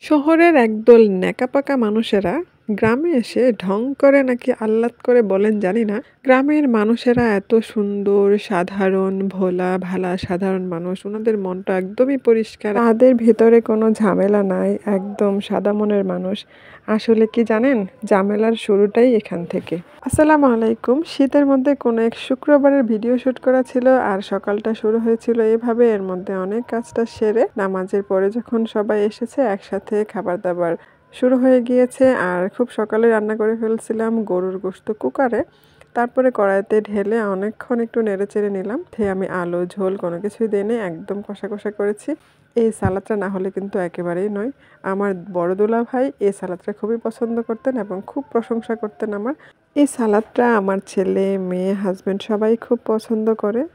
শহরের একদল ন্যাকাপাকা মানুষেরা গ্রামে এসে ঢং করে নাকি আহ্লাদ করে বলেন জানি না। গ্রামের মানুষেরা এত সুন্দর, সাধারণ, ভোলা ভালা সাধারণ মানুষ। উনাদের মনটা একদমই পরিষ্কার। তাদের ভেতরে কোনো ঝামেলা নাই। একদম সাদা মনের মানুষ। আসলে কি জানেন? ঝামেলার শুরুটাই এখান থেকে। আসসালামু আলাইকুম। শীতের মধ্যে কোনো এক শুক্রবারের ভিডিও শুট করা ছিল আর সকালটা শুরু হয়েছিল এভাবে। এর মধ্যে অনেক কাজটা সেরে নামাজের পরে যখন সবাই এসেছে একসাথে খাবার-দাবার শুরু হয়ে গিয়েছে আর খুব সকালে রান্না করে ফেলছিলাম গরুর গোশত কুকারে। তারপরে কড়াইতে ঢেলে অনেকক্ষণ একটু নেড়েচেড়ে নিলাম। আমি আলু, ঝোল কোনো কিছুই দেইনি, একদম কষা, কষা করেছি। এই সালাদটা না হলে কিন্তু একেবারেই নয়। আমার বড় দুলাভাই এই সালাদটা খুবই পছন্দ করতেন এবং খুব প্রশংসা করতেন আমার। এই সালাদটা আমার ছেলে, মেয়ে, হাসব্যান্ড সবাই খুব পছন্দ করে।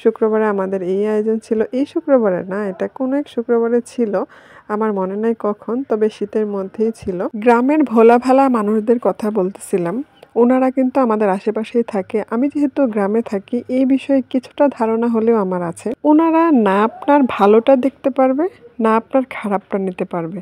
শুক্রবারে আমাদের এই আয়োজন ছিল। এই শুক্রবারে না, এটা কোনো এক শুক্রবারে ছিল। আমার মনে নাই কখন, তবে শীতের মধ্যেই ছিল। গ্রামের ভোলা-ভালা মানুষদের কথা বলতেছিলাম। উনারা কিন্তু আমাদের আশেপাশেই থাকে। আমি যেহেতু গ্রামে থাকি এই বিষয়ে কিছুটা ধারণা হলেও আমার আছে। উনারা না আপনার ভালোটা দেখতে পারবে, না আপনার খারাপটা নিতে পারবে।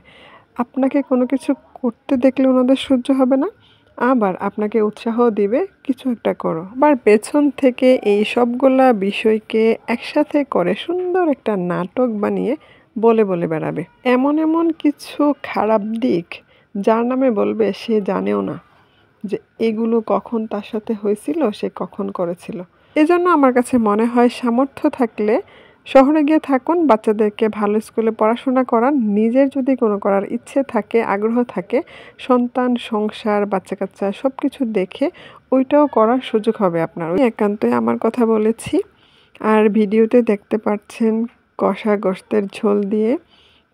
আপনাকে কোনো কিছু করতে দেখলে উনাদের সহ্য হবে না। আবার আপনাকে উৎসাহ দিবে কিছু একটা করো। আবার পেছন থেকে এই সবগুলা বিষয়কে একসাথে করে সুন্দর একটা নাটক বানিয়ে বলে, বলে বেড়াবে। এমন, এমন কিছু খারাপ দিক যার নামে বলবে সে জানেও না যে এগুলো কখন তার সাথে হয়েছিল, সে কখন করেছিল। এজন্য আমার কাছে মনে হয় সামর্থ্য থাকলে শহরে গিয়ে থাকুন, বাচ্চাদেরকে ভালো স্কুলে পড়াশোনা করান। নিজের যদি কোনো করার ইচ্ছে থাকে, আগ্রহ থাকে, সন্তান, সংসার, বাচ্চা-কাচ্চা সবকিছু দেখে ওইটাও করার সুযোগ হবে আপনার। আমি একান্তই আমার কথা বলেছি। আর ভিডিওতে দেখতে পাচ্ছেন কষা গোশতের ঝোল দিয়ে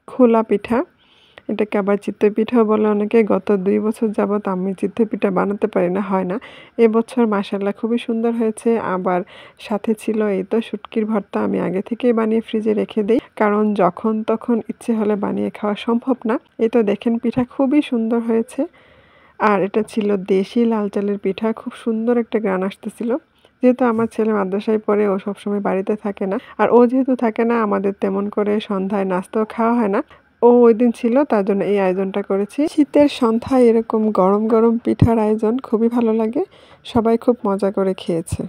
খোলা পিঠা। এটাকে আবার চিতই পিঠাও বলে অনেকে। গত ২ বছর যাবৎ আমি চিতই পিঠা বানাতে পারি না, হয় না। এবছর মাশাআল্লাহ খুবই সুন্দর হয়েছে। আবার সাথে ছিল এই তো শুটকির ভর্তা। আমি আগে থেকেই বানিয়ে ফ্রিজে রেখে দেই। কারণ যখন তখন ইচ্ছে হলে বানিয়ে খাওয়া সম্ভব না। এই তো দেখেন পিঠা খুবই সুন্দর হয়েছে। আর এটা ছিল দেশি লাল চালের পিঠা। খুব সুন্দর একটা ঘ্রাণ আসতেছিল। যেহেতু আমার ছেলে মাদ্রাসায় পড়ে, ও সবসময় বাড়িতে থাকে না। আর ও যেহেতু থাকে না, আমাদের তেমন করে সন্ধ্যায় নাস্তাও খাওয়া হয় না। ও ওইদিন ছিল, তার জন্য এই আয়োজনটা করেছি। শীতের সন্ধ্যায় এরকম গরম, গরম পিঠার আয়োজন খুবই ভালো লাগে। সবাই খুব মজা করে খেয়েছে।